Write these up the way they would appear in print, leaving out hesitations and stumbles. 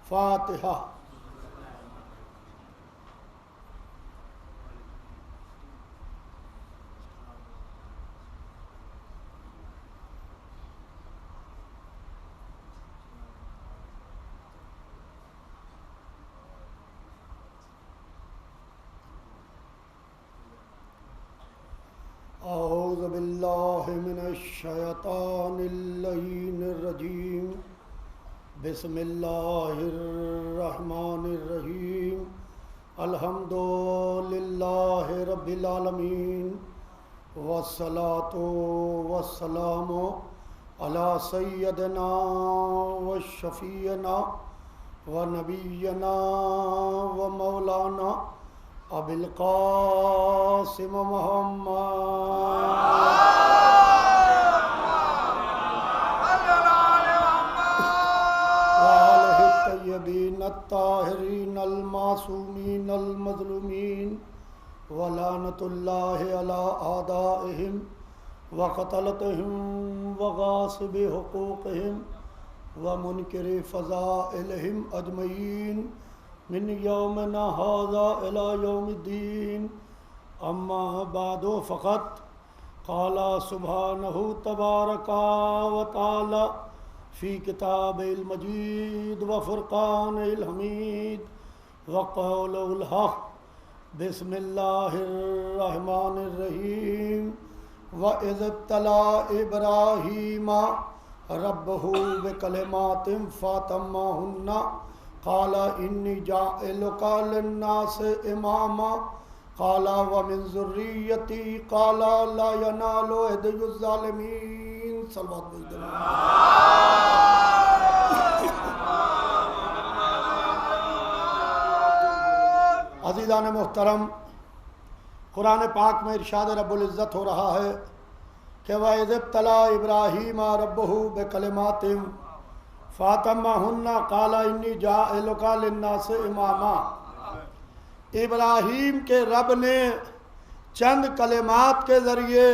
फातिहा। औज़ु बिल्लाहि मिनश शैतानिर रजीम। बिस्मिल्लाहिर्रहमानिर्रहीम। अल्हम्दुलिल्लाहि रब्बिल आलमीन वस्सलातु वस्सलामु अला सय्यदिना व शफीना व नबियना व मौलाना अबिल कासिम तय्यबीन ताहिरीन अल मासूमीन अल मज़लूमीन व लानतुल्लाहि अला आदाइहिम व क़तलतिहिम व गासिबि हुकूक़िहिम व मुनकिरि फ़ज़ाइलिहिम अजमईन मिन यौमिना हाज़ा इला यौमिद्दीन। अम्मा बादो फ़क़त क़ाला सुब्हानहु तबारका व तआला फ़ी किताबिल मजीद व फ़ुरक़ानिल हमीद व क़ौलिल हक़। बिस्मिल्लाहिर्रहमानिर्रहीम। व इज़ इब्तला इब्राहीमा रब्बहु बिकलिमातिन फ़अतम्महुन्ना क़ाला इन्नी जाइलुका लिन्नासि इमामा क़ाला व मिन ज़ुर्रिय्यती क़ाला ला यनालु यदिय्युज़ ज़ालिमीन। सल्लल्लाहु अलैहि वसल्लम। अज़ीज़ान मोहतरम, कुरान पाक में इरशाद रब्बुल इज़्ज़त हो रहा है कि व इज़ इब्तला इब्राहीमा रब्बहु बिकलिमातिन फ़अतम्महुन्ना क़ाला इन्नी जाइलुका लिन्नासि इमामा। इब्राहीम के रब ने चंद कलिमात के ज़रिए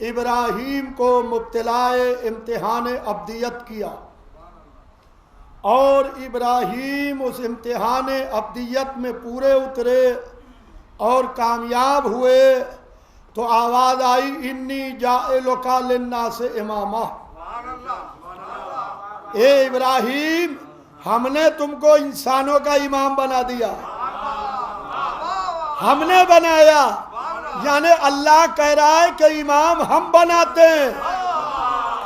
इब्राहीम को मुब्तलाए इम्तिहान अब्दियत किया और इब्राहीम उस इम्तिहान अब्दियत में पूरे उतरे और कामयाब हुए तो आवाज़ आई इन्नी जाइलुका लिन्नासि इमामा। ए इब्राहीम, हमने तुमको इंसानों का इमाम बना दिया, हमने बनाया। यानी अल्लाह कह रहा है कि इमाम हम बनाते हैं,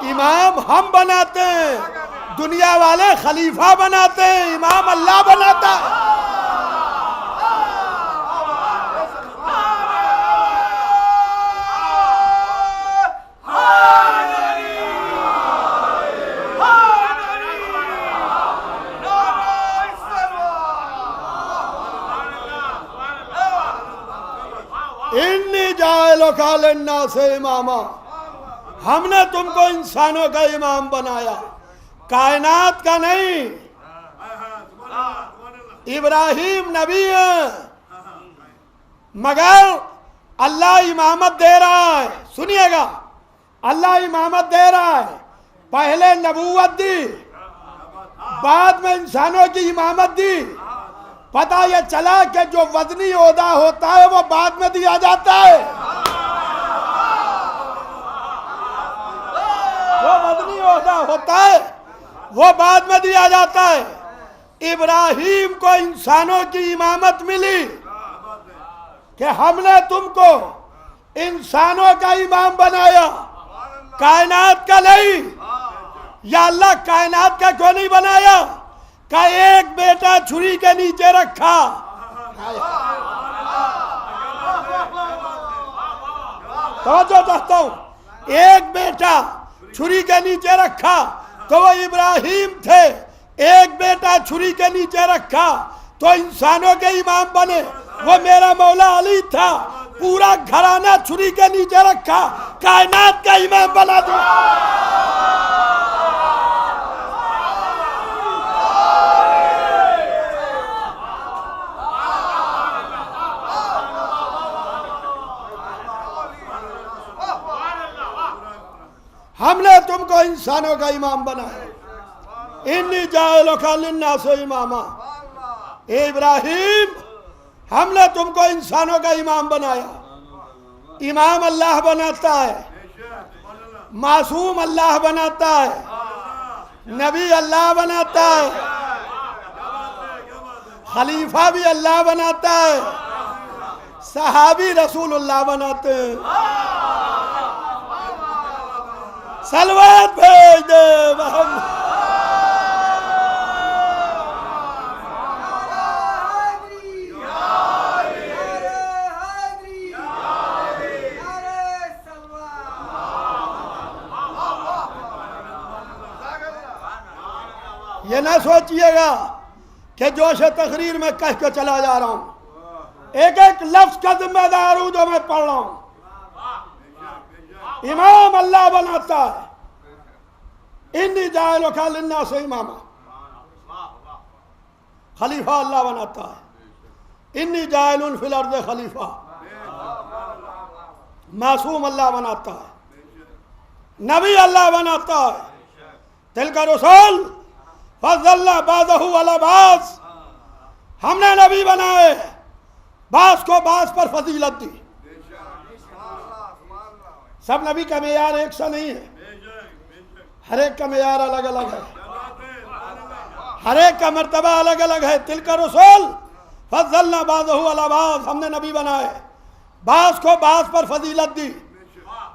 इमाम हम बनाते हैं। दुनिया वाले खलीफा बनाते हैं, इमाम अल्लाह बनाता है। इन्नी जाइलुका लिन्नासि इमामा, हमने तुमको इंसानों का इमाम बनाया, कायनात का नहीं। इब्राहीम नबी है मगर अल्लाह इमामत दे रहा है। सुनिएगा, अल्लाह इमामत दे रहा है। पहले नबूवत दी, बाद में इंसानों की इमामत दी। पता यह चला कि जो वजनी ओहदा होता है वो बाद में दिया जाता है। वो वजनी ओहदा होता है वो बाद में दिया जाता है। इब्राहीम को इंसानों की इमामत मिली कि हमने तुमको इंसानों का इमाम बनाया, कायनात का नहीं। या अल्लाह कायनात का क्यों नहीं बनाया? का एक बेटा छुरी के नीचे रखा। तो जो चाहता हूं, एक बेटा छुरी के नीचे रखा तो वो इब्राहीम थे। एक बेटा छुरी के नीचे रखा तो इंसानों के इमाम बने, वो मेरा मौला अली था। पूरा घराना छुरी के नीचे रखा, कायनात का इमाम बना दिया। हमने तुमको इंसानों का इमाम बनाया। इन्नी जाइलुका लिन्नास इमामा। ए इब्राहिम, हमने तुमको इंसानों का इमाम बनाया। इमाम अल्लाह बनाता है, मासूम अल्लाह बनाता है, नबी अल्लाह बनाता है, खलीफा भी अल्लाह बनाता है, सहाबी रसूलुल्लाह बनाते हैं। सलवात भेज दे मोहम्मद। ये ना सोचिएगा कि जोश तकरीर में कह के चला जा रहा हूं। एक एक लफ्ज का जिम्मेदार हूं जो मैं पढ़ रहा हूं। इमाम अल्लाह बनाता है। इन्नी जाइलुका लिन्नास इमामा। खलीफा अल्लाह बनाता है। इन्नी जाइलुन फिल अर्द खलीफा। मासूम अल्लाह बनाता है, नबी अल्लाह बनाता है। तिल का रसूल फज़ल्ला बाज़हु अला बाज़। हमने नबी बनाए, बास को बास पर फजीलत दी। सब नबी का मेयार एक सा नहीं है, हर एक का मेयार अलग अलग है, हर एक का मर्तबा अलग अलग है। तिल का रसूल फज़ल्ला बाज़हु अला बाज़। हमने नबी बनाए, बास को बास पर फजीलत दी।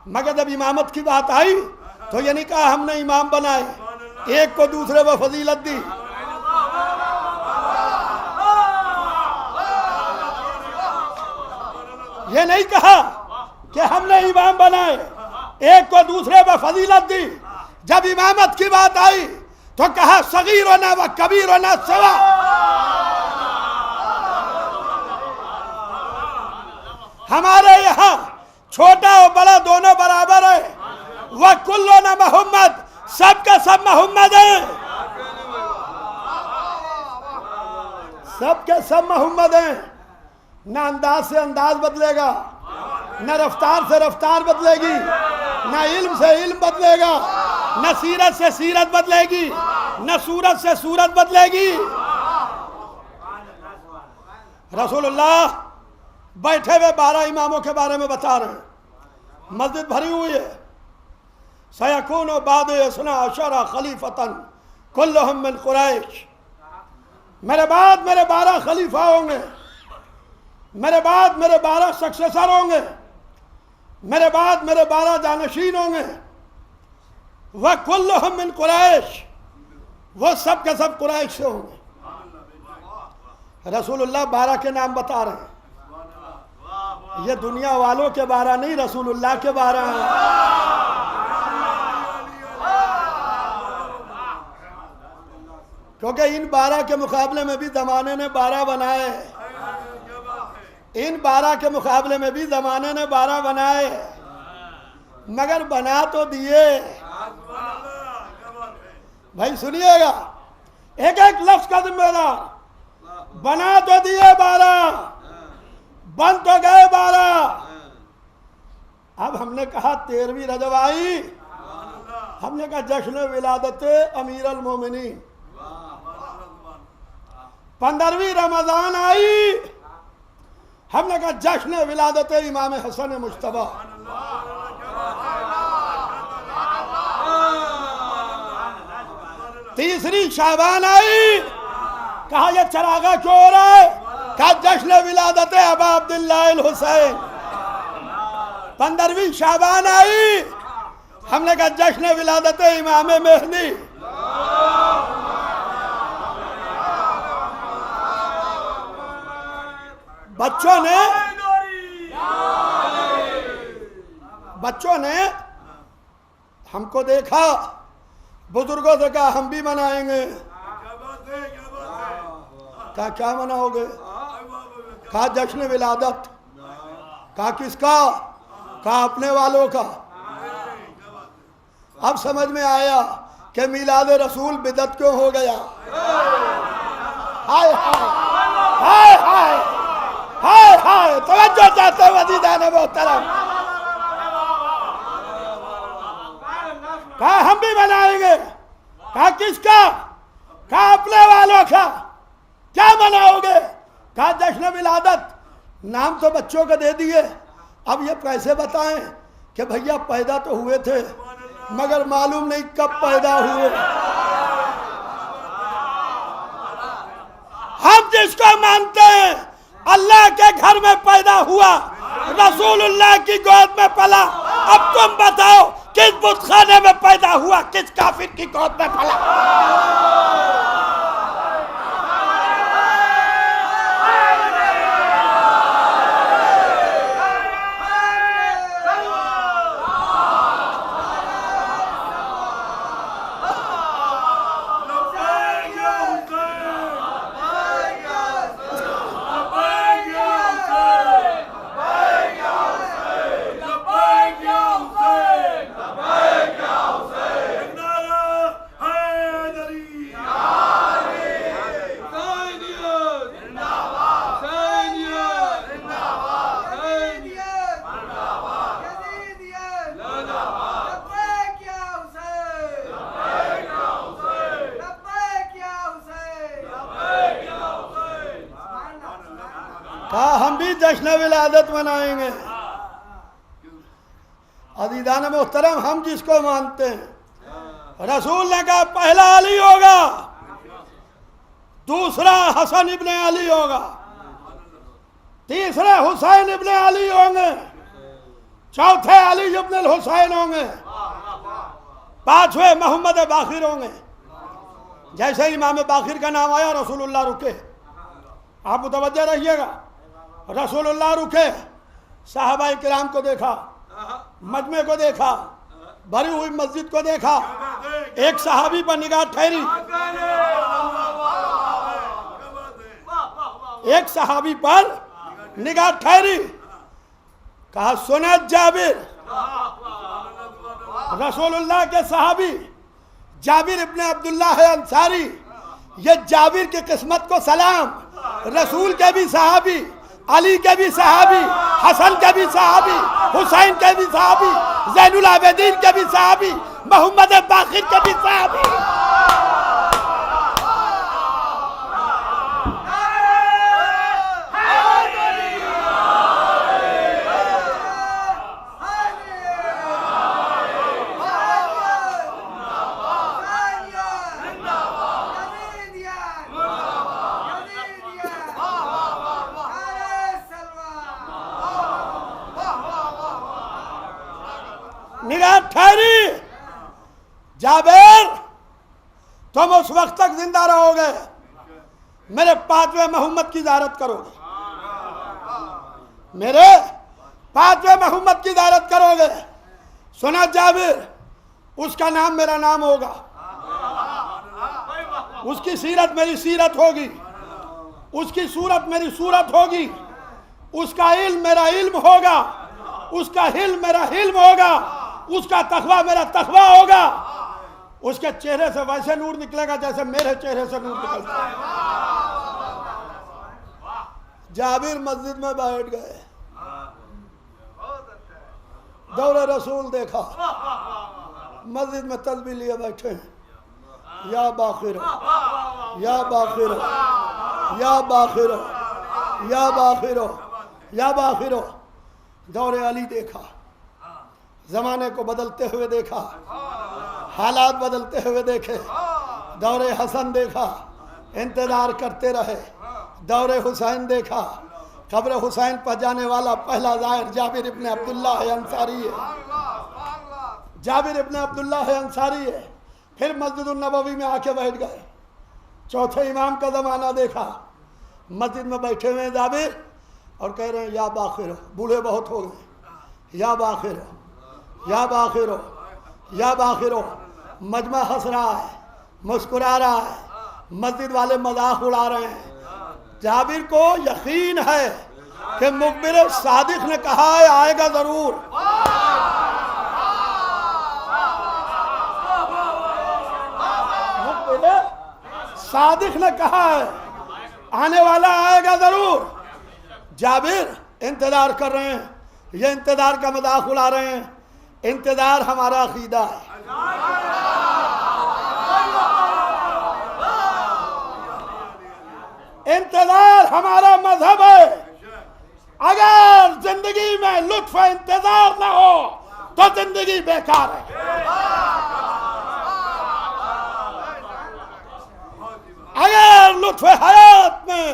मगर जब इमामत की बात आई तो ये नहीं कहा हमने इमाम बनाए, एक को दूसरे पर फजीलत दी। ये नहीं कहा कि हमने इमाम बनाए, एक को दूसरे पर फजीलत दी। जब इमामत की बात आई तो कहा सगीरोना व कबीरोना सवा। हमारे यहाँ छोटा और बड़ा दोनों बराबर है। वह कुल्लोना मोहम्मद, सबके सब मोहम्मद हैं, सबके सब मोहम्मद हैं। न अंदाज से अंदाज बदलेगा, न रफ्तार से रफ्तार बदलेगी, न इल्म से इल्म बदलेगा, न सीरत से सीरत बदलेगी, न सूरत से सूरत बदलेगी। रसूलुल्लाह बैठे हुए 12 इमामों के बारे में बता रहे हैं। मस्जिद भरी हुई है। सयकूनु बाद यसना अशरा खलीफतन कुल्लुहुम मिन कुरैश। मेरे बाद मेरे 12 खलीफा होंगे, मेरे बाद मेरे 12 सक्सेसर होंगे, मेरे बाद मेरे 12 जानशीन होंगे। वह कुल्लुहुम मिन कुरैश, वो सब के सब कुरैश से होंगे। रसूलुल्लाह 12 के नाम बता रहे हैं। ये दुनिया वालों के 12 नहीं, रसूलुल्लाह के 12 हैं। क्योंकि इन 12 के मुकाबले में भी ज़माने ने 12 बनाए, इन 12 के मुकाबले में भी ज़माने ने 12 बनाए, मगर बना तो दिए। भाई सुनिएगा, एक एक लफ्ज का जिम्मेदार। बना तो दिए 12, बन तो गए 12। अब हमने कहा 13वीं रजब आई, हमने कहा जश्न विलादत अमीर अल मोमिनीन। 15वीं रमजान आई, हमने कहा जश्न विलादत इमाम हसन मुश्तबा। तीसरी शाबान आई, कहा यह चरागा क्यों हो रहा है? कहा जश्न विलादत अबा अब्दुल्लाह अल हुसैन। 15वीं शाबान आई, हमने कहा जश्न विलादत इमाम मेहदी। बच्चों ने हमको देखा, बुजुर्गों से कहा हम भी मनाएंगे। कहा क्या मनाओगे? कहा जश्न विलादत। कहा किसका? कहा अपने वालों का। अब समझ में आया कि मिलाद रसूल बिदत क्यों हो गया। हाय हाय हाय हाय हाय हाय, तवज्जो चाहते हो अज़ीज़ान मोहतरम। कहा हम भी बनाएंगे। कहा किसका? कहा अपने वालों का क्या मनाओगे? कहा जश्न विलादत। नाम तो बच्चों को दे दिए, अब ये कैसे बताएं कि भैया पैदा तो हुए थे मगर मालूम नहीं कब पैदा हुए। हम जिसको मानते हैं अल्लाह के घर में पैदा हुआ, रसूलुल्लाह की गोद में पला। अब तुम बताओ किस बुतखाने में पैदा हुआ, किस काफिर की गोद में पला? कहा हम भी जश्न विलादत मनाएंगे। अज़ीज़ान मोहतरम, हम जिसको मानते हैं, रसूल ने कहा पहला अली होगा, दूसरा हसन इब्ने अली होगा, तीसरे हुसैन इब्ने अली होंगे, चौथे अली इब्ने हुसैन होंगे, पांचवें मोहम्मद बाखिर होंगे। जैसे इमाम बाखिर का नाम आया रसूलुल्लाह रुके। आप मुतवज्जह रहिएगा, रसूलुल्लाह रुके, साहबाए किराम को देखा, मजमे को देखा, भरी हुई मस्जिद को देखा, एक सहाबी पर निगाह ठहरी, एक सहाबी पर निगाह ठहरी। कहा सुने जाबिर, रसूलुल्लाह के सहाबी जाबिर इब्ने अब्दुल्लाह है अंसारी, ये जाबिर की किस्मत को सलाम। रसूल के भी सहाबी, अली के भी सहाबी, हसन के भी सहाबी, हुसैन के भी सहाबी, ज़ैनुल आबिदीन के भी सहाबी, मोहम्मद बाखिर के भी सहाबी। निगाह ठहरी, जाबिर तुम उस वक्त तक जिंदा रहोगे मेरे पांचवें मोहम्मद की ज़ियारत करोगे, मेरे पांचवें मोहम्मद की ज़ियारत करोगे। सुना जाबिर, उसका नाम मेरा नाम होगा, उसकी सीरत मेरी सीरत होगी, उसकी सूरत मेरी सूरत होगी, उसका इल्म मेरा इल्म होगा, उसका हिल्म मेरा हिल्म होगा, उसका तकवा मेरा तकवा होगा। उसके चेहरे से वैसे नूर निकलेगा जैसे मेरे चेहरे से नूर निकलता है। जाबिर मस्जिद में बैठ गए, दौरे रसूल देखा, मस्जिद में तस्बीह लिए बैठे हैं, या बाखिर या बाखिर या बाखिर या बाखिर या बाखिर। दौरे अली देखा, जमाने को बदलते हुए देखा, हालात बदलते हुए देखे। दौरे हसन देखा, इंतजार करते रहे। दौरे हुसैन देखा, कब्र हुसैन पर जाने वाला पहला ज़ायर जाबिर इब्ने अब्दुल्लाह अंसारी है, जाबिर इब्ने अब्दुल्लाह अंसारी है। फिर मस्जिद नबवी में आके बैठ गए। चौथे इमाम का ज़माना देखा, मस्जिद में बैठे हुए जाबिर और कह रहे हैं या बाखिर, बूढ़े बहुत हो गए, या बाखिर या बाखिर या बाखिर। मजमा हंस रहा है, मुस्कुरा रहा है, मस्जिद वाले मजाक उड़ा रहे हैं। जाबिर को यकीन है कि मुखबिर सादिक ने कहा है आएगा जरूर। मुखबिर सादिक ने कहा है आने वाला आएगा जरूर। जाबिर इंतजार कर रहे हैं, ये इंतजार का मजाक उड़ा रहे हैं। इंतजार हमारा अकीदा है। इंतजार हमारा मजहब है। अगर जिंदगी में लुत्फ इंतजार ना हो तो जिंदगी बेकार है। अगर लुत्फ हयात में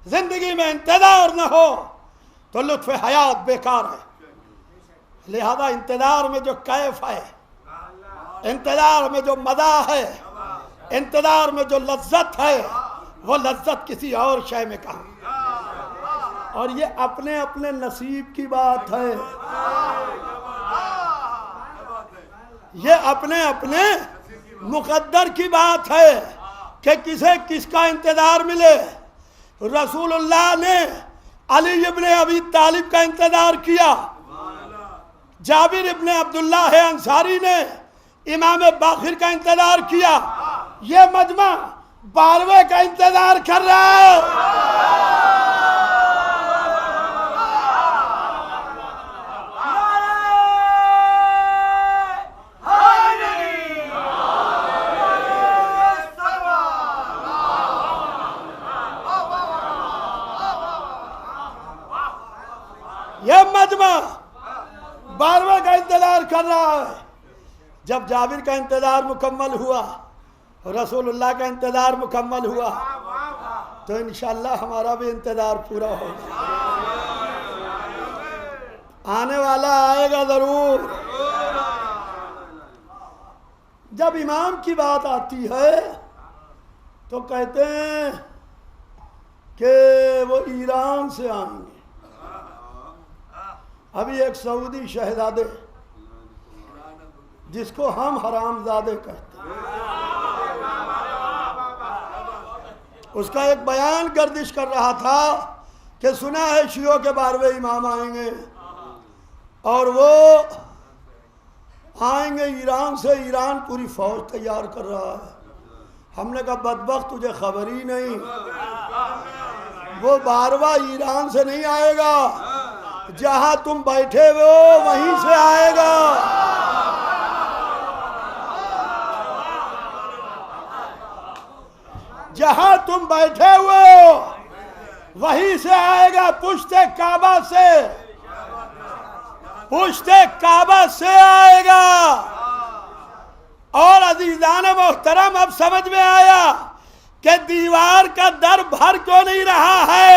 जिंदगी में इंतजार न हो तो लुत्फ हयात बेकार है। लिहाजा इंतजार में जो कैफ है, इंतजार में जो मजा है, इंतजार में जो लज्जत है, वो लज्जत किसी और शय में कहाँ। और ये अपने अपने नसीब की बात है, ये अपने अपने मुकद्दर की बात है कि किसे किसका इंतजार मिले। रसूलुल्लाह ने अली इब्ने अबी तालिब का इंतजार किया, जाबिर इब्ने अब्दुल्लाह अंसारी ने इमाम बाखिर का इंतजार किया। ये मजमा 12वें का इंतजार कर रहा है। यह मजमा 12वें का इंतजार कर रहा है। जब जाबिर का इंतजार मुकम्मल हुआ, रसूलुल्लाह का इंतजार मुकम्मल हुआ, तो इंशाअल्लाह हमारा भी इंतजार पूरा होगा। आने वाला आएगा जरूर। जब इमाम की बात आती है तो कहते हैं कि वो ईरान से आएंगे। अभी एक सऊदी शहजादे जिसको हम हरामजादे कहते हैं, उसका एक बयान गर्दिश कर रहा था कि सुना है शियों के 12वें इमाम आएंगे और वो आएंगे ईरान से। ईरान पूरी फौज तैयार कर रहा है। हमने कहा बदबख्त तुझे खबर ही नहीं, वो 12वां ईरान से नहीं आएगा, जहां तुम बैठे हो वहीं से आएगा। जहां तुम बैठे हुए हो वहीं से आएगा, पुश्ते काबा से, पुश्ते काबा से आएगा। और अजीजान मोहतरम, अब समझ में आया कि दीवार का दर भर क्यों नहीं रहा है।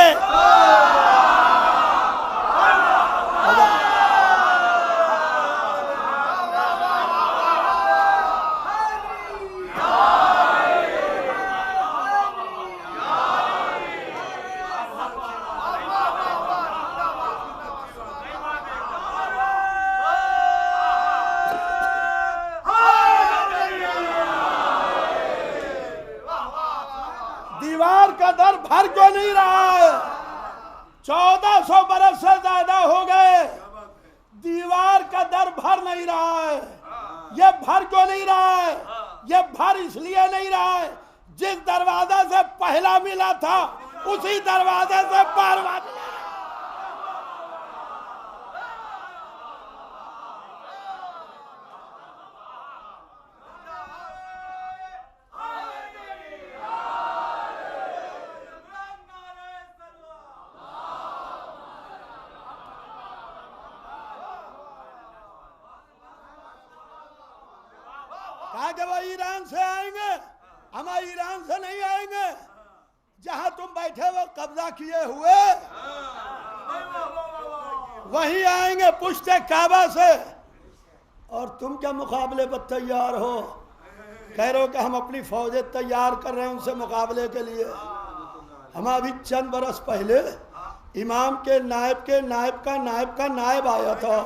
दीवार का दर भर क्यों नहीं रहा है। 1400 बरस से ज्यादा हो गए, दीवार का दर भर नहीं रहा है। ये भर क्यों नहीं रहा है? ये भर इसलिए नहीं रहा है, जिस दरवाजे से पहला मिला था उसी दरवाजे से बार-बार कहा कि वो ईरान से आएंगे। हम ईरान से नहीं आएंगे, जहां तुम बैठे हो कब्जा किए हुए वहीं आएंगे, पुश्ते काबा से। और तुम क्या मुकाबले पर तैयार हो? कह रहे हो कि हम अपनी फौजें तैयार कर रहे हैं उनसे मुकाबले के लिए। हम अभी चंद बरस पहले इमाम के नायब का नायब आया था,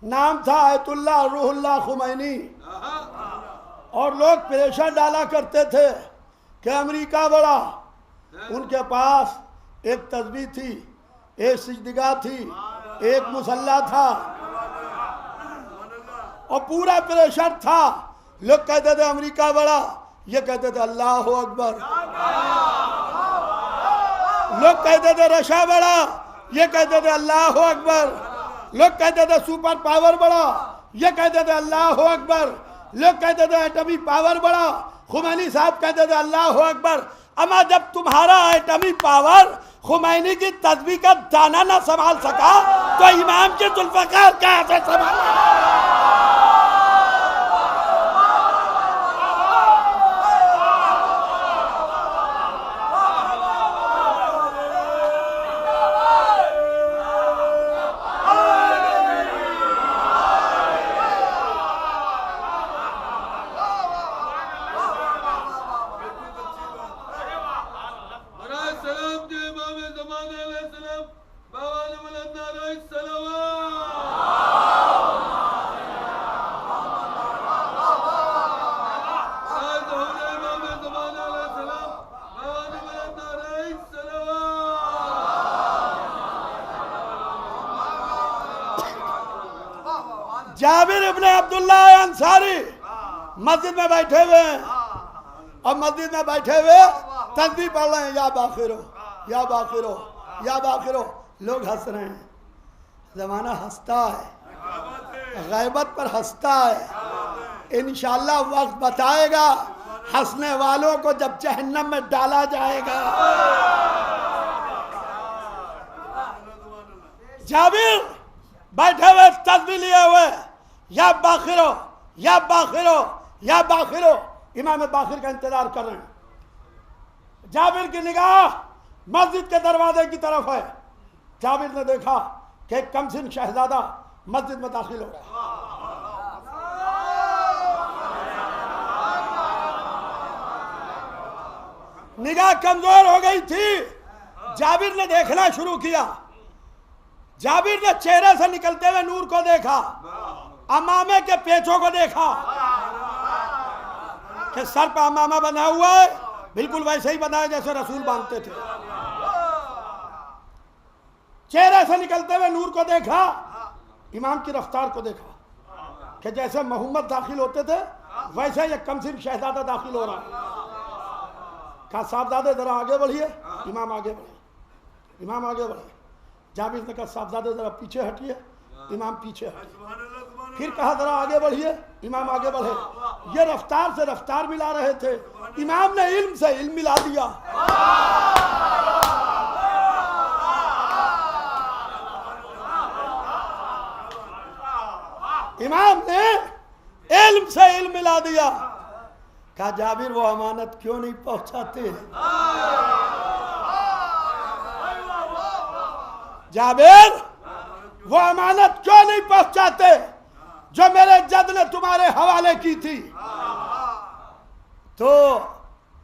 नाम था आयतुल्लाह रूहुल्लाह खुमैनी। और लोग प्रेशर डाला करते थे कि अमेरिका बड़ा। उनके पास एक तस्बीह थी, एक सिजदगा थी, एक मुसल्ला था और पूरा प्रेशर था। लोग कहते थे अमेरिका बड़ा, ये कहते थे अल्लाह अकबर। लोग कहते थे रशा बड़ा, ये कहते थे अल्लाह अकबर। लोग कहते थे सुपर पावर बड़ा, ये कहते थे अल्लाह अकबर। लोग कहते थे एटमी पावर बड़ा, खुमैनी साहब कहते थे अल्लाह अकबर। अमा जब तुम्हारा एटमी पावर खुमैनी की तस्बीह का दाना ना संभाल सका तो इमाम के जुल्फ़िकार कहाँ से संभाला? जाबिर इब्ने अब्दुल्ला अंसारी मस्जिद में बैठे हुए हैं और मस्जिद में बैठे हुए तस्बीह पढ़ रहे हैं, या बाखिरो या बाखिरो या बाखिरो। लोग हंस रहे हैं, जमाना हंसता है, गैबत पर हंसता है। इंशाअल्लाह वक्त बताएगा हंसने वालों को जब जहन्नम में डाला जाएगा। जाबिर बैठे हुए तस्बीह लिए हुए, या बाखिरो या बाखिरो या बाखिरो। इमाम बाखिर का इंतजार कर रहे हैं। जाबिर की निगाह मस्जिद के दरवाजे की तरफ है। जाबिर ने देखा कि कमसिन शहजादा मस्जिद में दाखिल हो रहा है। निगाह कमजोर हो गई थी। जाबिर ने देखना शुरू किया। जाबिर ने चेहरे से निकलते हुए नूर को देखा, अमामे के पेचों को देखा कि सर पर अमामा बना हुआ है, बिल्कुल वैसे ही बना है जैसे रसूल बांधते थे। चेहरे से निकलते हुए नूर को देखा, इमाम की रफ्तार को देखा कि जैसे मोहम्मद दाखिल होते थे वैसे ये कमसिन शहजादा दाखिल हो रहा है। कहा साहबजादे जरा आगे बढ़िए। इमाम आगे बढ़े, इमाम आगे बढ़े। जाबिर ने कहा साहबजादे जरा पीछे हटिए। इमाम पीछे हटे। फिर कहा जरा आगे बढ़िए। इमाम आगे बढ़े। ये रफ्तार से रफ्तार मिला रहे थे। इमाम ने इल्म से इल्म मिला दिया। इमाम ने इल्म से इल्म मिला दिया। कहा जाबिर वो अमानत क्यों नहीं पहुंचाते? जाबिर वो अमानत क्यों नहीं पहुंचाते जो मेरे जद ने तुम्हारे हवाले की थी? तो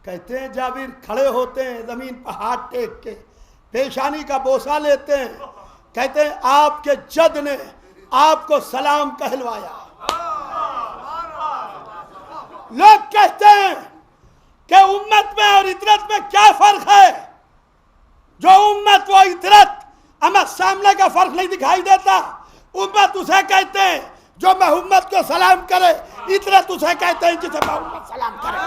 कहते हैं जाबिर खड़े होते हैं, जमीन पर हाथ टेक के पेशानी का बोसा लेते हैं। कहते हैं आपके जद ने आपको सलाम कहलवाया। लोग कहते हैं कि उम्मत में और इतरत में क्या फर्क है? जो उम्मत वो इतरत हमें सामने का फर्क नहीं दिखाई देता। उम्मत उसे कहते हैं जो मोहम्मद को सलाम करे, इतरत उसे कहते हैं जिसे मोहम्मद सलाम करे।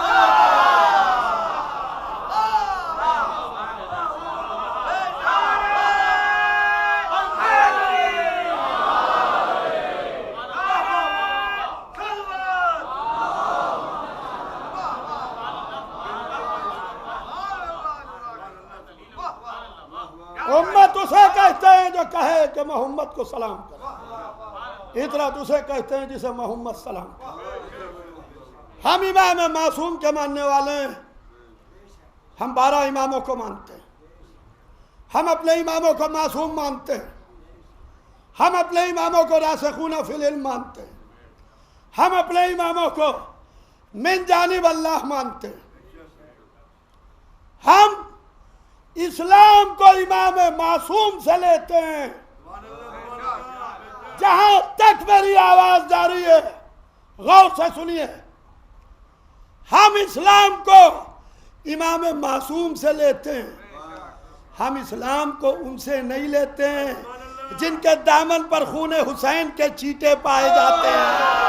उम्मत उसे कहते हैं जो कहे कि मोहम्मद को सलाम करे, इतरत उसे कहते हैं जिसे मोहम्मद सलाम करे। हम इमाम मासूम के मानने वाले हैं। हम 12 इमामों को मानते हैं। हम अपने इमामों को मासूम मानते हैं। हम अपने इमामों को रासिखून फिल इल्म मानते हैं। हम अपने इमामों को मिन जानिब अल्लाह मानते हैं। हम इस्लाम को इमाम मासूम से लेते हैं। जहां तक मेरी आवाज जा रही है गौर से सुनिए, हम इस्लाम को इमाम मासूम से लेते हैं। हम इस्लाम को उनसे नहीं लेते हैं जिनके दामन पर खून हुसैन के चीटे पाए जाते हैं।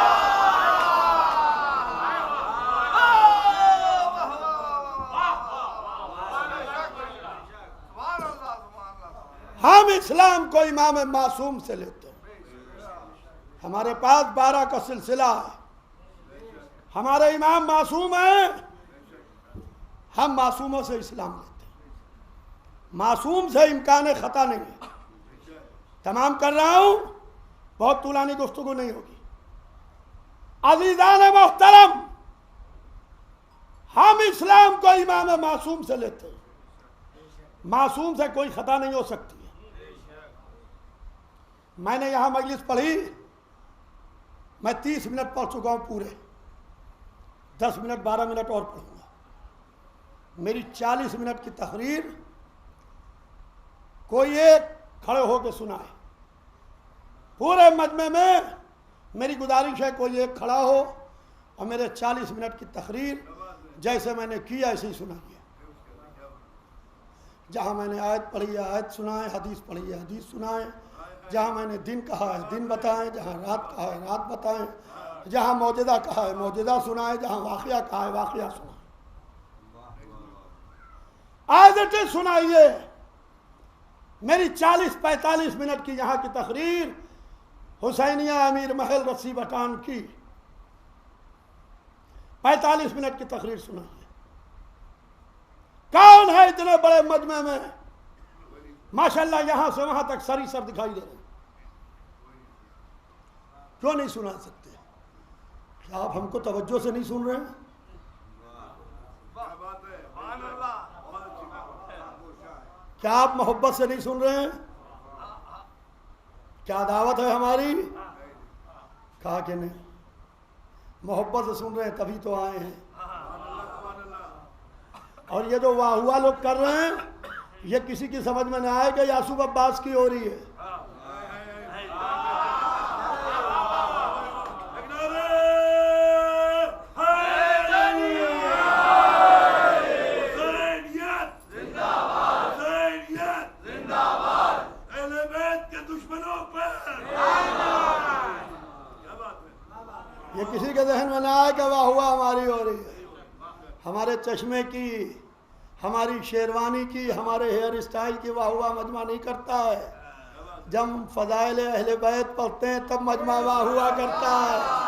हम इस्लाम को इमाम मासूम से लेते हैं। हमारे पास 12 का सिलसिला है। हमारे इमाम मासूम हैं, हम मासूमों से इस्लाम लेते हैं। मासूम से इम्कान खता नहीं है। तमाम कर रहा हूं, बहुत तूलानी गुफ्तगू नहीं होगी। अज़ीज़ान मोहतरम, हम इस्लाम को इमाम मासूम से लेते हैं। मासूम से कोई खता नहीं हो सकती है। मैंने यहां मजलिस पढ़ी, मैं 30 मिनट पढ़ चुका हूं पूरे, 10 मिनट 12 मिनट और पढ़ूंगा। मेरी 40 मिनट की तकरीर कोई एक खड़े होकर सुनाए। पूरे मजमे में मेरी गुजारिश है कोई एक खड़ा हो और मेरे 40 मिनट की तकरीर जैसे मैंने की ऐसे ही सुनाइए। जहाँ मैंने आयत पढ़ी है आयत सुनाए, हदीस पढ़ी है हदीस सुनाए, जहाँ मैंने दिन कहा है दिन बताएं, जहाँ रात कहा है रात बताएं, जहाँ मौजदा कहा है मौजदा सुनाए, जहाँ वाक़या कहा है वाक़या सुनाए। आयतें सुनाइए। मेरी 40-45 मिनट की यहाँ की तकरीर हुसैनिया अमीर महल रसी बटान की 45 मिनट की तकरीर सुनाइए। कौन है इतने बड़े मजमे में माशाल्लाह यहां से वहां तक सरी सर दिखाई दे रहे? क्यों नहीं सुना सकते? क्या आप हमको तवज्जो से नहीं सुन रहे हैं? क्या आप मोहब्बत से नहीं सुन रहे हैं? क्या दावत है हमारी? कहा कि नहीं, मोहब्बत से सुन रहे हैं तभी तो आए हैं। और ये जो वाह हुआ लोग कर रहे हैं, ये किसी की समझ में ना आए कि यासूब अब्बास की हो रही है। ये किसी के जहन में ना आए कि वाह हुआ हमारी हो रही है। हमारे चश्मे की, हमारी शेरवानी की, हमारे हेयर स्टाइल की वाह हुआ मजमा नहीं करता है। जब फजाइल अहले बैत पढ़ते हैं तब मजमा वाह हुआ करता है।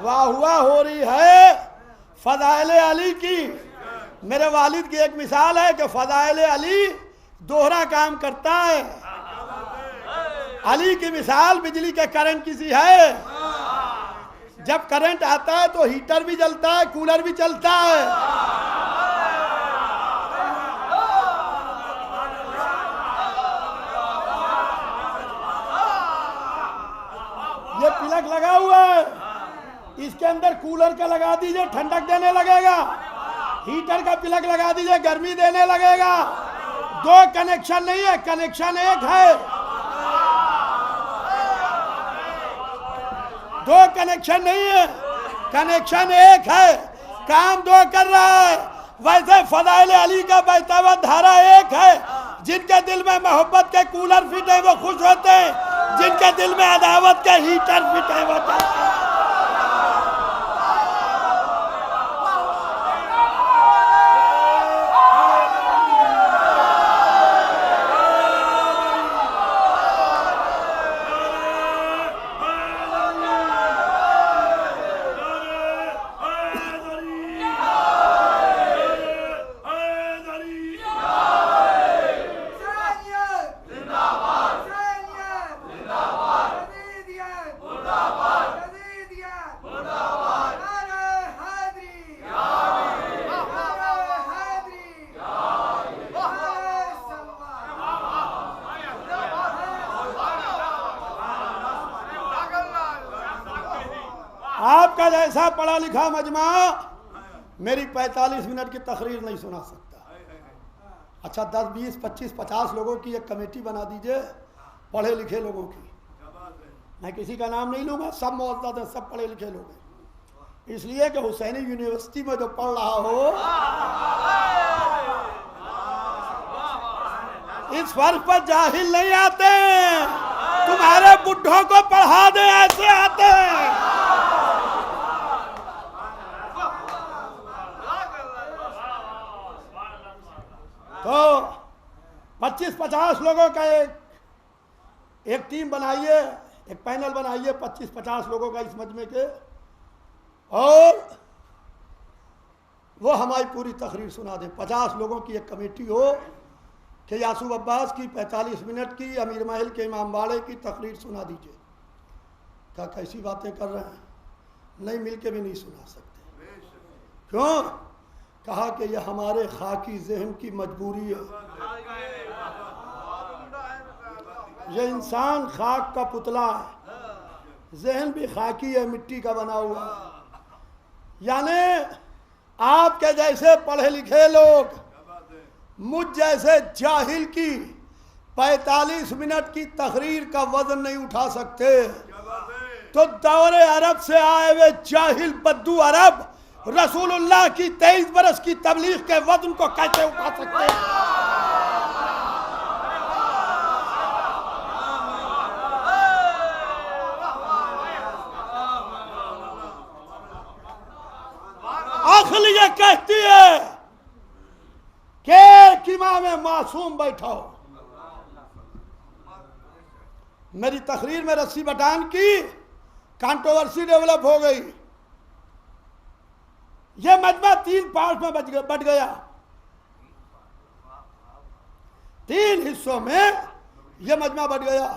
वाह हुआ हो रही है फजाइले अली की। मेरे वालिद की एक मिसाल है कि फजाइले अली दोहरा काम करता है। अली की मिसाल बिजली के करंट की सी है। जब करंट आता है तो हीटर भी जलता है, कूलर भी चलता है। ये प्लग लगा हुआ है, इसके अंदर कूलर का लगा दीजिए ठंडक देने लगेगा, हीटर का प्लग लगा दीजिए गर्मी देने लगेगा। दो कनेक्शन नहीं है, कनेक्शन एक है। दो कनेक्शन नहीं है, कनेक्शन एक है, काम दो कर रहा है। वैसे फजाइल अली का बहता हुआ धारा एक है। जिनके दिल में मोहब्बत के कूलर फिट है वो खुश होते हैं, जिनके दिल में अदावत के हीटर फिट है वो चाहते हैं। आपका जैसा पढ़ा लिखा मजमा मेरी 45 मिनट की तकरीर नहीं सुना सकता। अच्छा 10, 20, 25, 50 लोगों की एक कमेटी बना दीजिए, पढ़े लिखे लोगों की। मैं किसी का नाम नहीं लूँगा, सब मौजूद हैं, सब पढ़े लिखे लोग हैं। इसलिए कि हुसैनी यूनिवर्सिटी में जो पढ़ रहा हो, इस फर्क पर जाहिल नहीं आते। तुम्हारे बुढ़ों को पढ़ा दे ऐसे आते हैं। 25-50 लोगों का एक टीम बनाइए, एक पैनल बनाइए 25-50 लोगों का इस मजमे के, और वो हमारी पूरी तकरीर सुना दे। 50 लोगों की एक कमेटी हो कि यासूब अब्बास की 45 मिनट की अमीर महल के इमाम बाड़े की तकरीर सुना दीजिए। क्या कैसी बातें कर रहे हैं, नहीं मिल के भी नहीं सुना सकते। क्यों? कहा कि यह हमारे खाकी जहन की मजबूरी है। यह इंसान खाक का पुतला है, जहन भी खाकी है, मिट्टी का बना हुआ। यानी आपके जैसे पढ़े लिखे लोग मुझ जैसे जाहिल की 45 मिनट की तकरीर का वजन नहीं उठा सकते, तो दौरे अरब से आए हुए जाहिल बद्दू अरब रसूलुल्लाह की 23 बरस की तबलीग के वजन को कैसे उठा सकते हैं? अक्ल ये कहती है कि एक इमाम मासूम बैठा हो। मेरी तकरीर में रस्सी बटान की कंट्रोवर्सी डेवलप हो गई। यह मजमा 3 पार्ट में बट गया, 3 हिस्सों में यह मजमा बट गया।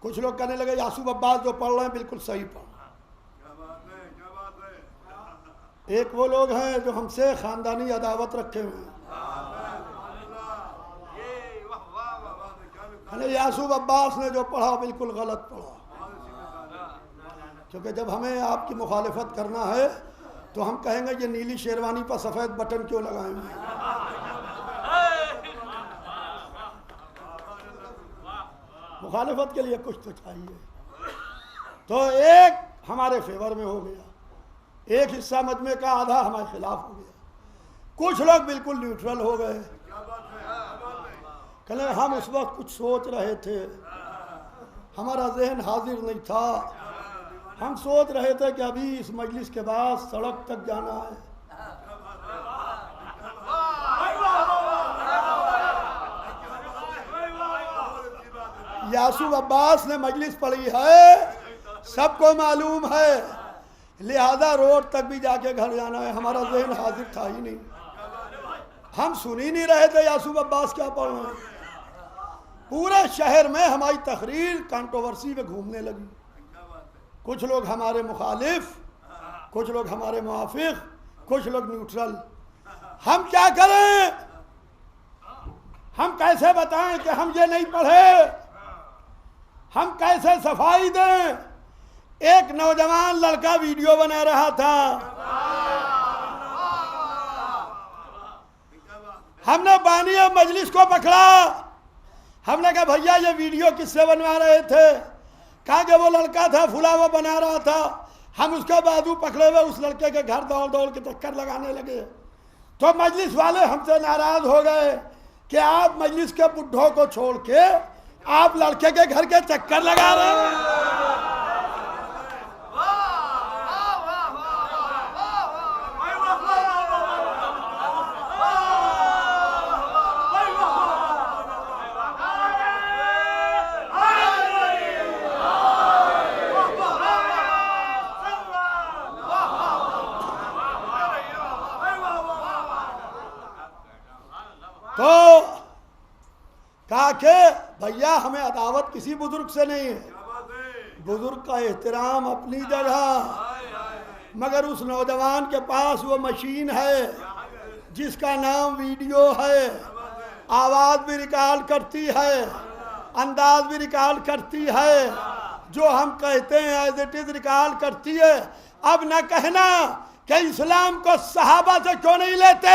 कुछ लोग कहने लगे यासूब अब्बास जो पढ़ रहे हैं बिल्कुल सही पढ़। एक वो लोग हैं जो हमसे खानदानी अदावत रखे हुए हैं, यासूब अब्बास ने जो पढ़ा बिल्कुल गलत पढ़ा। क्योंकि जब हमें आपकी मुखालिफत करना है तो हम कहेंगे ये नीली शेरवानी पर सफ़ेद बटन क्यों लगाए हुए हैं। मुखालिफत के लिए कुछ तो चाहिए। तो एक हमारे फेवर में हो गया, एक हिस्सा मजमे का आधा हमारे खिलाफ हो गया। कुछ लोग बिल्कुल न्यूट्रल हो गए, कहने हम उस वक्त कुछ सोच रहे थे, हमारा जहन हाजिर नहीं था। हम सोच रहे थे कि अभी इस मजलिस के बाद सड़क तक जाना है। यासूब अब्बास ने मजलिस पढ़ी है, सबको मालूम है, लिहाजा रोड तक भी जाके घर जाना है। हमारा जहन हाजिर था ही नहीं, हम सुन ही नहीं रहे थे यासूब अब्बास क्या पढ़ रहे हैं। पूरे शहर में हमारी तकरीर कंट्रोवर्सी में घूमने लगी। कुछ लोग हमारे मुखालिफ, कुछ लोग हमारे मुआफिक, कुछ लोग न्यूट्रल। हम क्या करें? हम कैसे बताएं कि हम ये नहीं पढ़े? हम कैसे सफाई दें? एक नौजवान लड़का वीडियो बना रहा था, हमने बानी मजलिस को पकड़ा। हमने कहा भैया ये वीडियो किससे बनवा रहे थे? कहा कि वो लड़का था फुला, वो बना रहा था। हम उसका बाजू पकड़े हुए उस लड़के के घर दौड़ दौड़ के चक्कर लगाने लगे। तो मजलिस वाले हमसे नाराज हो गए कि आप मजलिस के बुढ़ों को छोड़ के आप लड़के के घर के चक्कर लगा रहे हैं। तो कहा कि भैया हमें अदावत किसी बुजुर्ग से नहीं है, बुजुर्ग का एहतराम अपनी जगह, मगर उस नौजवान के पास वो मशीन है जिसका नाम वीडियो है, आवाज़ भी रिकॉर्ड करती है, अंदाज भी रिकॉर्ड करती है, जो हम कहते हैं एज इट इज रिकॉर्ड करती है। अब न कहना कि इस्लाम को सहाबा से क्यों नहीं लेते,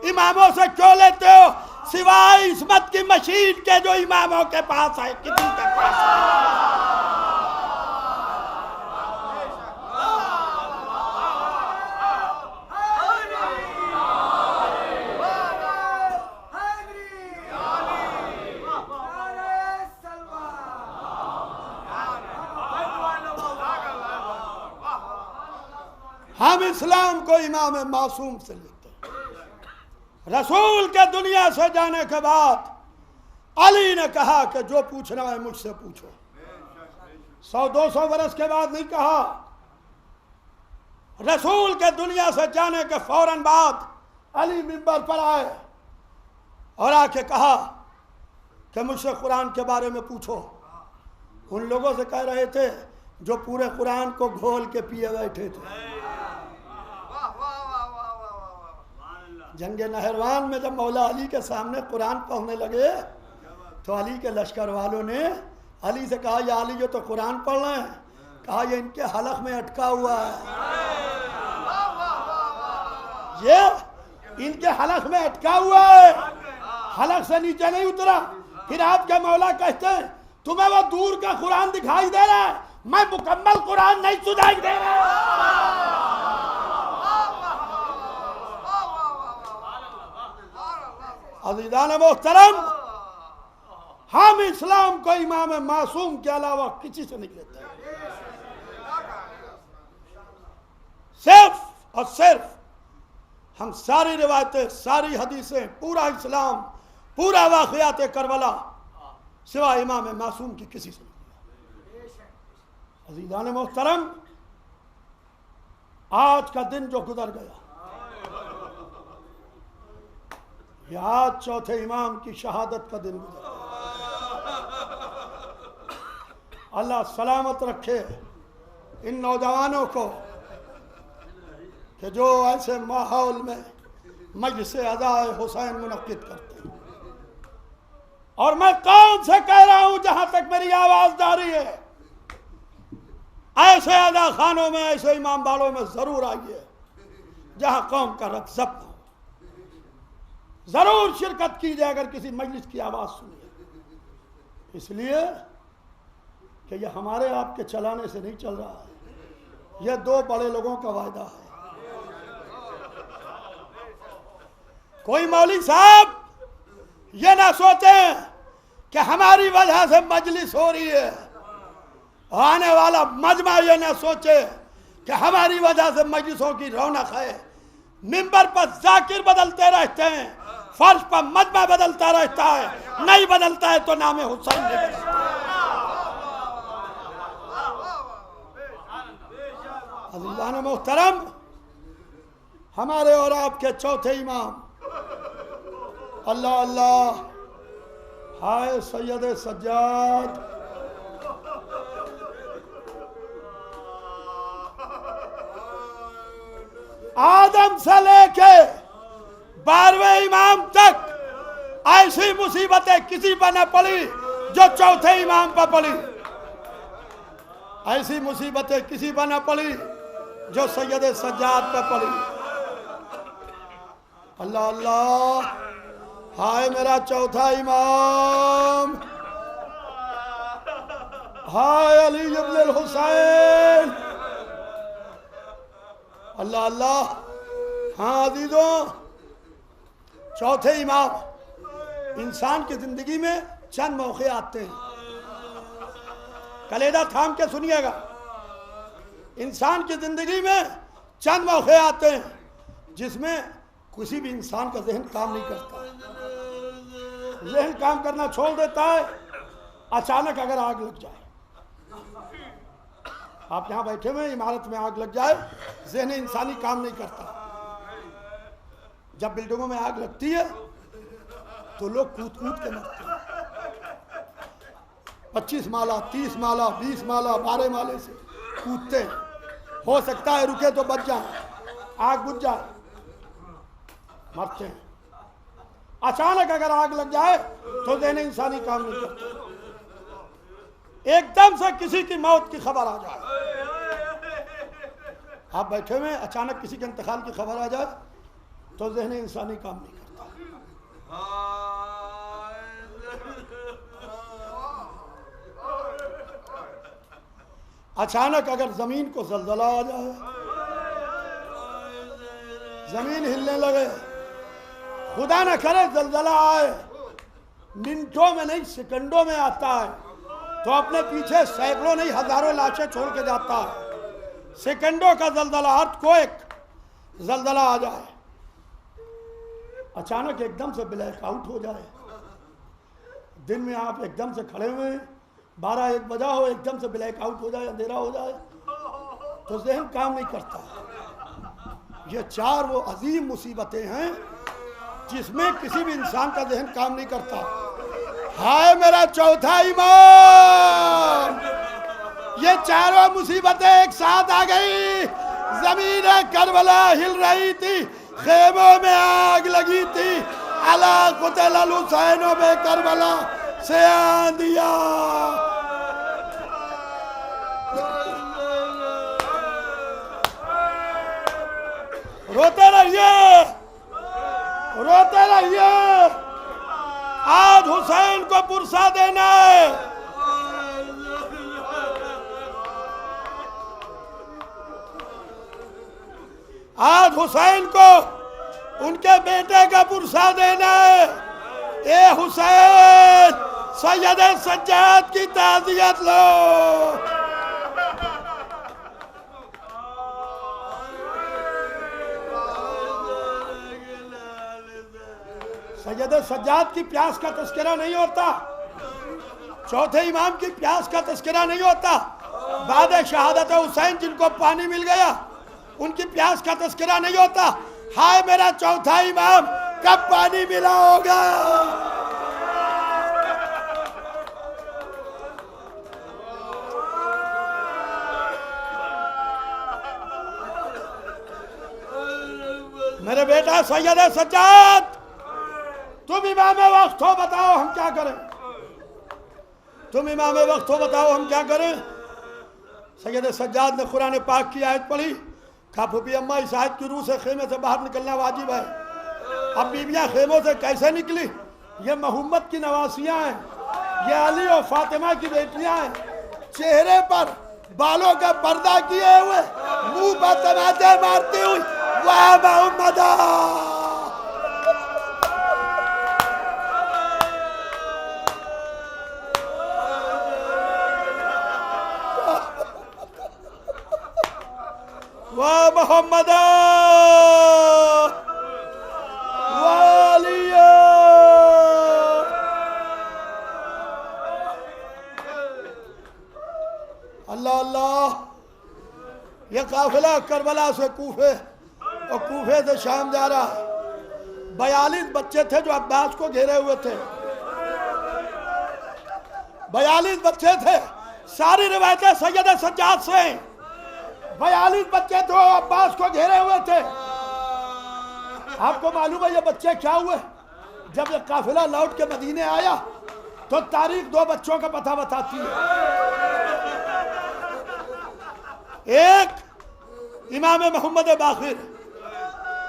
इमामों से क्यों लेते हो, सिवाय इस्मत की मशीन के जो इमामों के पास है, किसी के पास है। हम इस्लाम को इमाम मासूम से लेते हैं। रसूल के दुनिया से जाने के बाद अली ने कहा कि जो पूछना है मुझसे पूछो। 100-200 बरस के बाद नहीं कहा, रसूल के दुनिया से जाने के फौरन बाद अली मिंबर पर आए और आके कहा कि मुझसे कुरान के बारे में पूछो। उन लोगों से कह रहे थे जो पूरे कुरान को घोल के पिए बैठे थे। जंग नहरवान में जब मौला अली के सामने कुरान पढ़ने लगे तो अली के लश्कर वालों ने अली से कहा, या अली जो तो कुरान पढ़ रहे हैं, कहा ये इनके हलक में अटका हुआ है, ये इनके हलक में अटका हुआ है, हलक से नीचे नहीं उतरा। फिर आपके मौला कहते हैं तुम्हें वो दूर का कुरान दिखाई दे रहा है, मैं मुकम्मल कुरान नहीं सुनाई दे रहा। अज़ीज़ान मोहतरम, हम इस्लाम को इमाम मासूम के अलावा किसी से नहीं लेते। सिर्फ और सिर्फ हम सारी रिवायतें, सारी हदीसें, पूरा इस्लाम, पूरा वाक़ियात करबला सिवाय इमाम मासूम की किसी से नहीं। अज़ीज़ान मोहतरम, आज का दिन जो गुजर गया, यह आज चौथे इमाम की शहादत का दिन गुजर गया। अल्लाह सलामत रखे इन नौजवानों को कि जो ऐसे माहौल में मजलिस अज़ाए हुसैन मुनक्किद करते हैं। और मैं कौन से कह रहा हूं, जहां तक मेरी आवाज जारी है, ऐसे अदा खानों में, ऐसे इमाम बाड़ों में जरूर आइए जहां कौम का रब जब्त हो। जरूर शिरकत कीजिए अगर किसी मजलिस की आवाज सुनिए, इसलिए कि यह हमारे आपके चलाने से नहीं चल रहा है, यह दो बड़े लोगों का वायदा है। कोई मौलवी साहब ये ना सोचे कि हमारी वजह से मजलिस हो रही है, आने वाला मजमा ये ना सोचे कि हमारी वजह से मजलिसों की रौनक है। मिंबर पर जाकिर बदलते रहते हैं, फर्श पर मजमा बदलता रहता है, नहीं बदलता है तो नाम हुसैन नहीं बदलता। अज़ीज़ान मोहतरम, हमारे और आपके चौथे इमाम अल्लाह अल्लाह हाय सैयद सज्जाद, आदम से लेके 12वें इमाम तक ऐसी मुसीबतें किसी पर न पड़ी जो चौथे इमाम पर पड़ी, ऐसी मुसीबतें किसी पर न पड़ी जो सैयद सज्जाद पर पड़ी। अल्लाह अल्लाह हाय मेरा चौथा इमाम, हाय अली इब्न हुसैन। अल्लाह अल्लाह। हाँ अजीजों, चौथे इमाम, इंसान की जिंदगी में चंद मौके आते हैं, कलेजा थाम के सुनिएगा। इंसान की जिंदगी में चंद मौके आते हैं जिसमें किसी भी इंसान का जहन काम नहीं करता, जहन काम करना छोड़ देता है। अचानक अगर आग लग जाए, आप यहां बैठे हुए इमारत में आग लग जाए, जहन इंसानी काम नहीं करता। जब बिल्डिंगों में आग लगती है तो लोग कूद कूद के मरते हैं। 25 माला, 30 माला, 20 माला, 12 माले से कूदते हैं। हो सकता है रुके तो बच जाए, आग बुझ जाए, मरते हैं। अचानक अगर आग लग जाए तो जहन इंसानी काम नहीं करता। एकदम से किसी की मौत की खबर आ जाए, आप बैठे हुए अचानक किसी के इंतकाल की खबर आ जाए तो जहन इंसानी काम नहीं करता। अचानक अगर जमीन को जलजला आ जाए, जमीन हिलने लगे, खुदा न करे जलजला आए, मिनटों में नहीं सेकंडों में आता है, तो अपने पीछे सैकड़ों नहीं हजारों लाशें छोड़ के जाता है। सेकंडों का जलजला, अर्थक्वेक, जलजला आ जाए, अचानक एकदम से ब्लैक आउट हो जाए, दिन में आप एकदम से खड़े हुए हैं, 12-1 बजा हो, एकदम से ब्लैक आउट हो जाए, अंधेरा हो जाए, तो जहन काम नहीं करता। ये 4 वो अजीम मुसीबतें हैं जिसमें किसी भी इंसान का जहन काम नहीं करता। हाय मेरा चौथा इमाम, ये चारों मुसीबतें एक साथ आ गई। जमीन करबला हिल रही थी, खेमों में आग लगी थी, अला कुतल अल हुसैन बे करबला से आंधिया। रोते रहिए, रोते रहिए, आज हुसैन को पुरसा देना है। आज हुसैन को उनके बेटे का पुरसा देना है। ए हुसैन, सैयद सज्जाद की ताज़ियत लो। सैयद सज्जाद की प्यास का तस्करा नहीं होता, चौथे इमाम की प्यास का तस्करा नहीं होता। बाद शहादत हुसैन जिनको पानी मिल गया उनकी प्यास का तस्करा नहीं होता। हाय मेरा चौथा इमाम, कब पानी मिला होगा। मेरे बेटा सैयद सज्जाद, तुम इमाम वक्त हो, बताओ हम क्या करें। तुम इमाम वक्त हो, बताओ हम क्या करें। सैयद सज्जाद ने कुरान पाक की आयत पढ़ी, कहा फूफी अम्मा इस आयत की रूह से खेमे से बाहर निकलना वाजिब है। अब बीबियां खेमों से कैसे निकली? ये मोहम्मद की नवासियां हैं, ये अली और फातिमा की बेटियां हैं। चेहरे पर बालों का पर्दा किए हुए, मुंह पर तमाचे मारती हुई, वाह मोहम्मदा। वाह मोहम्मद वालिया। अल्लाह अल्लाह। ये काफिला करबला से कूफे और कूफे से शाम जा रहा है। 42 बच्चे थे जो अब्बास को घेरे हुए थे। 42 बच्चे थे, सारी रिवायतें सैयद सज्जाद से। 42 बच्चे थे, अब्बास को घेरे हुए थे। आपको मालूम है ये बच्चे क्या हुए? जब ये काफिला लौट के मदीने आया तो तारीख 2 बच्चों का पता बताती है। एक इमाम मोहम्मद बाखिर,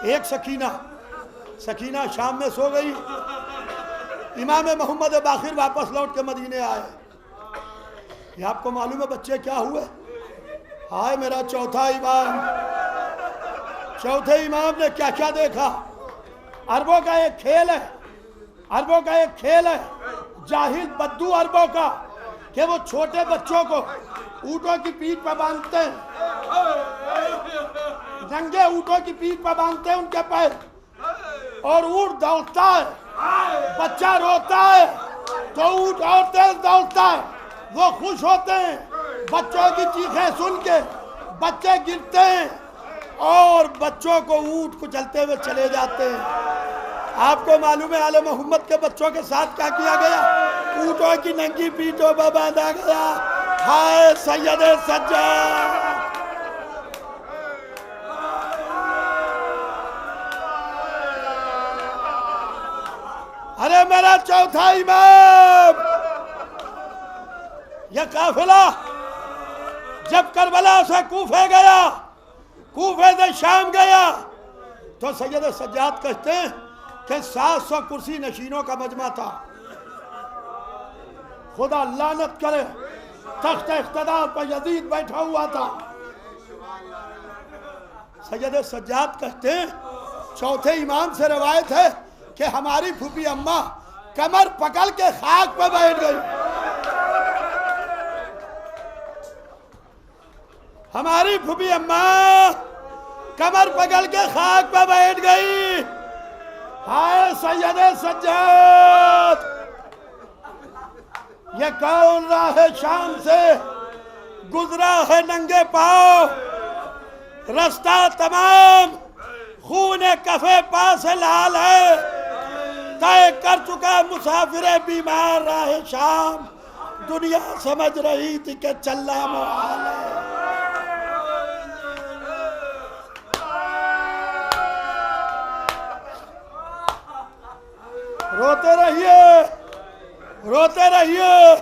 एक सकीना। सकीना शाम में सो गई, इमाम मोहम्मद बाखिर वापस लौट के मदीने आए। ये आपको मालूम है बच्चे क्या हुए? हाय मेरा चौथा इमाम, चौथे इमाम ने क्या क्या देखा। अरबों का एक खेल है, अरबों का एक खेल है, जाहिल बद्दू अरबों का, कि वो छोटे बच्चों को ऊँटों की पीठ पर बांधते हैं, नंगे ऊँटों की पीठ पर बांधते हैं उनके पैर, और ऊँट दौड़ता है, बच्चा रोता है तो ऊँट और तेज दौड़ता है। वो खुश होते हैं, बच्चों की चीखें सुन के बच्चे गिरते हैं और बच्चों को ऊँट कुचलते हुए चले जाते हैं। आपको मालूम है आले मोहम्मद के बच्चों के साथ क्या किया गया? ऊँटों की नंगी पीठों पर बांधा गया। हाय सैयद सज्जाद। अरे मेरा चौथा इमाम, यह काफिला जब करबला से कूफे गया, कूफे से शाम गया, तो सैयद सज्जाद कहते हैं कि 700 कुर्सी नशीनों का मजमा था। खुदा लानत करे, तख्त इख्तिदार पर यजीद बैठा हुआ था। सैयद सज्जाद कहते हैं चौथे इमाम से रवायत है कि हमारी फूफी अम्मा कमर पकड़ के खाक पर बैठ गई। हमारी फूफी अम्मा कमर पकड़ के खाक पर बैठ गई। हाय सैयद सज्जाद। ये कौन राह शाम से गुजरा है नंगे पाँव, रास्ता तमाम खूने कफे पास लाल है, तय कर चुका मुसाफिर बीमार राह शाम, दुनिया समझ रही थी कि चलना मुहाल है। रोते रहिए, रोते रहिए।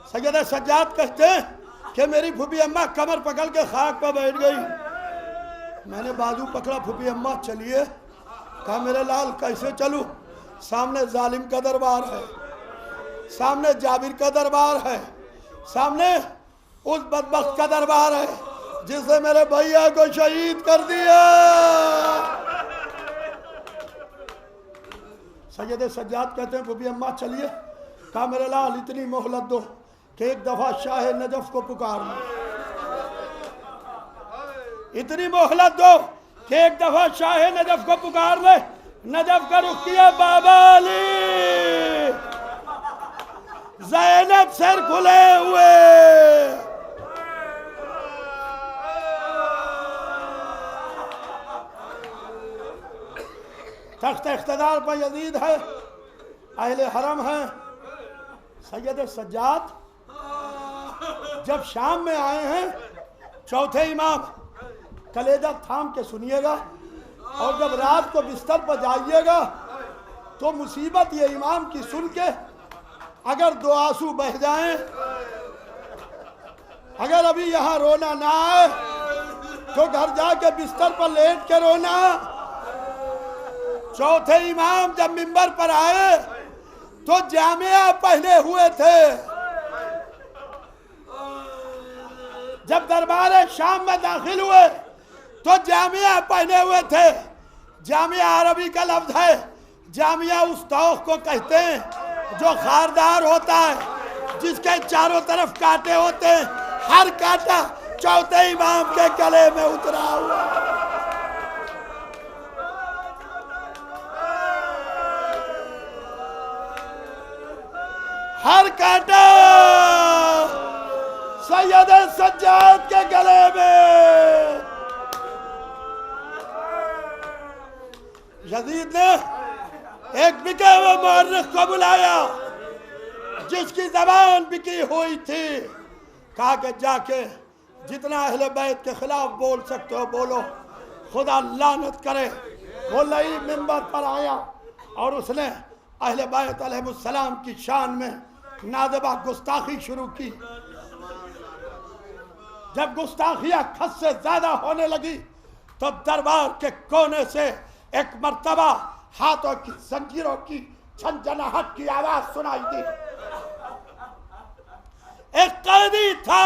सैयद सज्जाद कहते हैं कि मेरी फूफी अम्मा कमर पकड़ के खाक पर बैठ गई। मैंने बाजू पकड़ा, फूफी अम्मा चलिए। कहा मेरे लाल कैसे चलूं? सामने जालिम का दरबार है, सामने जाबिर का दरबार है, सामने उस बदबख्त का दरबार है जिसने मेरे भैया को शहीद कर दिया। सैयद सज्जाद कहते हैं फूफी अम्मा चलिए। कहा मेरे लाल इतनी मोहलत दो कि एक दफा शाह नजफ को पुकार लो, इतनी मोहलत दो कि एक दफा शाह नजफ को पुकार ले। नजफ का रुख किया बाबा अली, ज़ैनब सर खुले हुए। तख्त इख्तिदार पर यजीद है, अहले हरम है। सैयद सज्जाद जब शाम में आए हैं, चौथे इमाम, कलेजा थाम के सुनिएगा, और जब रात को बिस्तर पर जाइएगा तो मुसीबत ये इमाम की सुन के अगर दो आंसू बह जाएं, अगर अभी यहाँ रोना ना आए तो घर जाके बिस्तर पर लेट के रोना। चौथे इमाम जब मिंबर पर आए तो जामिया पहने हुए थे। जब दरबार शाम में दाखिल हुए तो जामिया पहने हुए थे। जामिया अरबी का लफ्ज है। जामिया उस तौक को कहते हैं जो खारदार होता है, जिसके चारों तरफ कांटे होते हैं, हर कांटा चौथे इमाम के गले में उतरा हुआ। हर कांटा सैयद सज्जाद के गले में। यजीद ने एक बिके हुए मुअर्रिख को बुलाया जिसकी जबान बिकी हुई थी। कहा कि जाके जितना अहले बैत के खिलाफ बोल सकते हो बोलो, खुदा लानत करे। वो लई मिंबर पर आया और उसने अहले बैत अलैहिस्सलाम की शान में नादबा गुस्ताखी शुरू की। जब गुस्ताखियां खद से ज्यादा होने लगी तो दरबार के कोने से एक मर्तबा हाथों की जंजीरों की झंझनाहट की आवाज सुनाई दी। एक कैदी था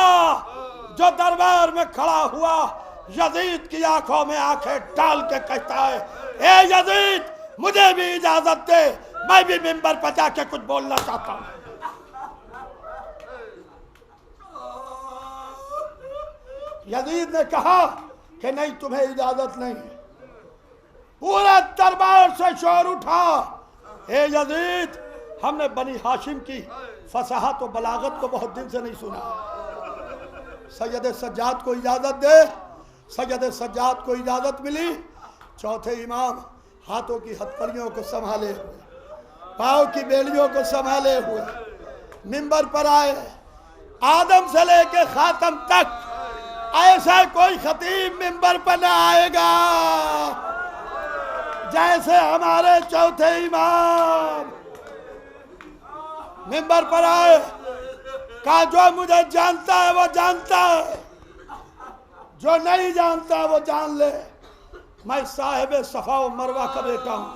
जो दरबार में खड़ा हुआ, यजीद की आंखों में आंखें डाल के कहता है, ए यजीद मुझे भी इजाजत दे, मैं भी मिंबर पर जाके कुछ बोलना चाहता हूं। यजीद ने कहा कि नहीं, तुम्हें इजाजत नहीं। पूरा दरबार से शोर उठा, ए यजीद हमने बनी हाशिम की फसाहत और बलागत को बहुत दिन से नहीं सुना। सैयद सज्जाद को इजाजत दे। सैयद सज्जाद को इजाजत मिली। चौथे इमाम हाथों की हथकड़ियों को संभाले हुए, पाँव की बेलियों को संभाले हुए मिंबर पर आए। आदम से लेके खातम तक ऐसा कोई खतीब मिंबर पर ना आएगा जैसे हमारे चौथे इमाम मिंबर पर आए। कहा जो मुझे जानता है वो जानता है, जो नहीं जानता वो जान ले। मैं साहिब सफा व मरवा का बेटा हूं,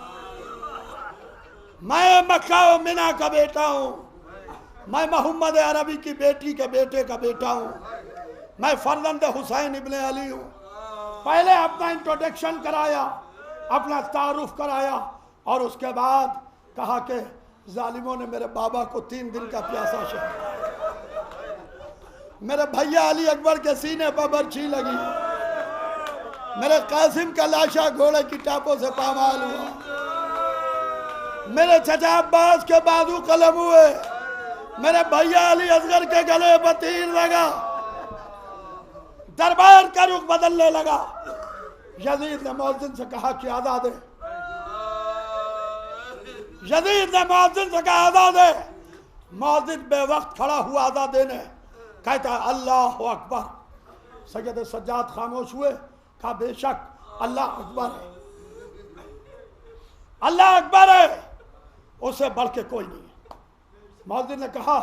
मैं मक्का व मिना का बेटा हूं, मैं मोहम्मद अरबी की बेटी के बेटे का बेटा हूं, मैं फर्जंद हुसैन इब्ने अली हूं। पहले अपना इंट्रोडक्शन कराया, अपना तारुफ कराया और उसके बाद कहा कि जालिमों ने मेरे बाबा को 3 दिन का प्यासा शहीद, मेरे भैया अली अकबर के सीने पर बर्छी लगी, मेरे कासिम का लाशा घोड़े की टापों से पामाल हुआ। मेरे चचा अब्बास के बाजू कलम हुए, मेरे भैया अली असगर के गले पर तीर लगा, दरबार का रुख बदलने लगा। यजीद ने मौज़िन से कहा कि आज़ाद है। यजीद ने मौज़िन से कहा आज़ाद है। मौज़िन बेवक्त खड़ा हुआ आज़ाद देने, कहता अल्लाह अकबर। सैयद सज्जाद खामोश हुए, कहा बेशक अल्लाह अकबर है, अल्लाह अकबर है, उससे बढ़ के कोई नहीं है। मौज़िन ने कहा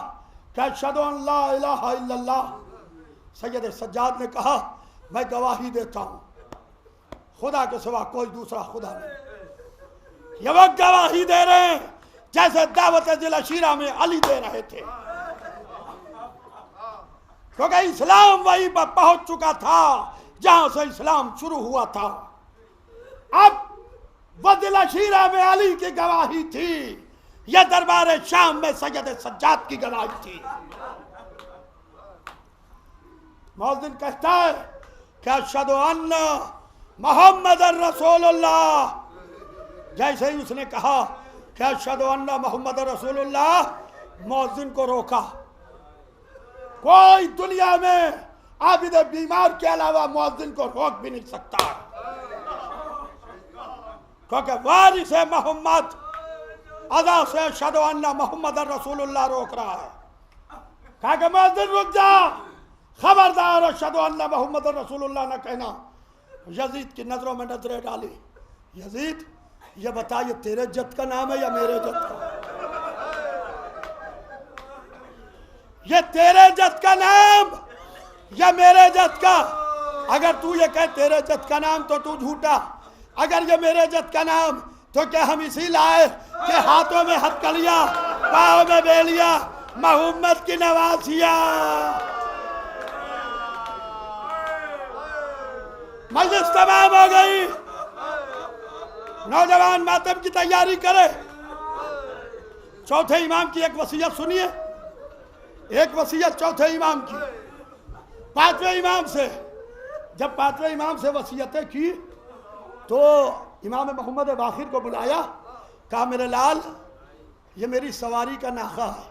कि अशहदु अन ला इलाहा इल्लल्लाह। सैयद सज्जाद ने कहा मैं गवाही देता हूँ खुदा के सिवा कोई दूसरा खुदा नहीं। ये वक्त गवाही दे रहे हैं जैसे दावत जिला शीरा में अली दे रहे थे, क्योंकि इस्लाम वहीं पर पहुंच चुका था जहां से इस्लाम शुरू हुआ था। अब वदिला शीरा में अली की गवाही थी, यह दरबार शाम में सैयद सज्जाद की गवाही थी। मौज़िन कहता है कि अशहदु अन्ना मोहम्मद रसूलुल्लाह। जैसे ही उसने कहा कि अशहदु अन्ना मोहम्मद रसूलुल्लाह, मौज़िन को रोका। कोई दुनिया में आबिद बीमार के अलावा मौज़िन को रोक भी नहीं सकता, क्योंकि वारिस मोहम्मद अदा से अशहदु अन्ना मोहम्मद रसूलुल्लाह रोक रहा है। कहा कि मौज़िन रुक जा, खबरदार अशहदु अन्ना मोहम्मद रसूलुल्लाह न कहना। यजीद की नजरों में नजरें डाली। यजीद ये बता, ये तेरे जद का नाम है या मेरे जद का? ये तेरे जद का नाम या मेरे जद का? अगर तू ये कहे तेरे जद का नाम तो तू झूठा, अगर ये मेरे जद का नाम तो क्या हम इसी लाए कि हाथों में हथकड़ियां, पाँव में बेलियां, मोहम्मद की नवासिया। मजलिस तमाम हो गई, नौजवान मातम की तैयारी करे। चौथे इमाम की एक वसीयत सुनिए, एक वसीयत चौथे इमाम की पांचवें इमाम से। जब पांचवें इमाम से वसीयतें की तो इमाम मोहम्मद बाखिर को बुलाया, कहा मेरे लाल ये मेरी सवारी का नाखा है,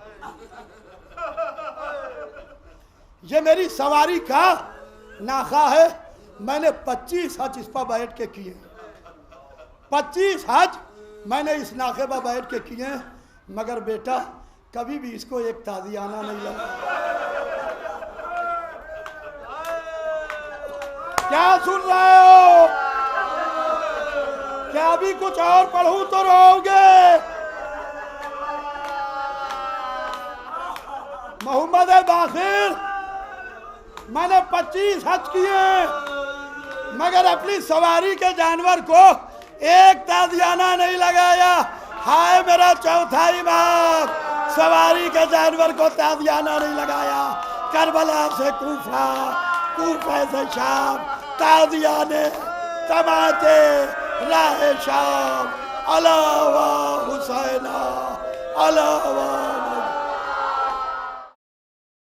ये मेरी सवारी का नाखा है, मैंने 25 हज इस पर बैठ के किए, 25 हज मैंने इस नाखे पर बैठ के किए, मगर बेटा कभी भी इसको एक ताजियाना नहीं लगा। क्या सुन रहे हो? क्या अभी कुछ और पढ़ूं तो रहोगे? मोहम्मद बाखिर मैंने 25 हज किए, मगर अपनी सवारी के जानवर को एक ताजियाना नहीं लगाया। हाय मेरा चौथा इमाम, सवारी के जानवर को ताजियाना नहीं लगाया। करबला से कूफा, कूफे से शाम, ताजियाने, तमाचे, राह शाम, अलावा हुसैना, अलावा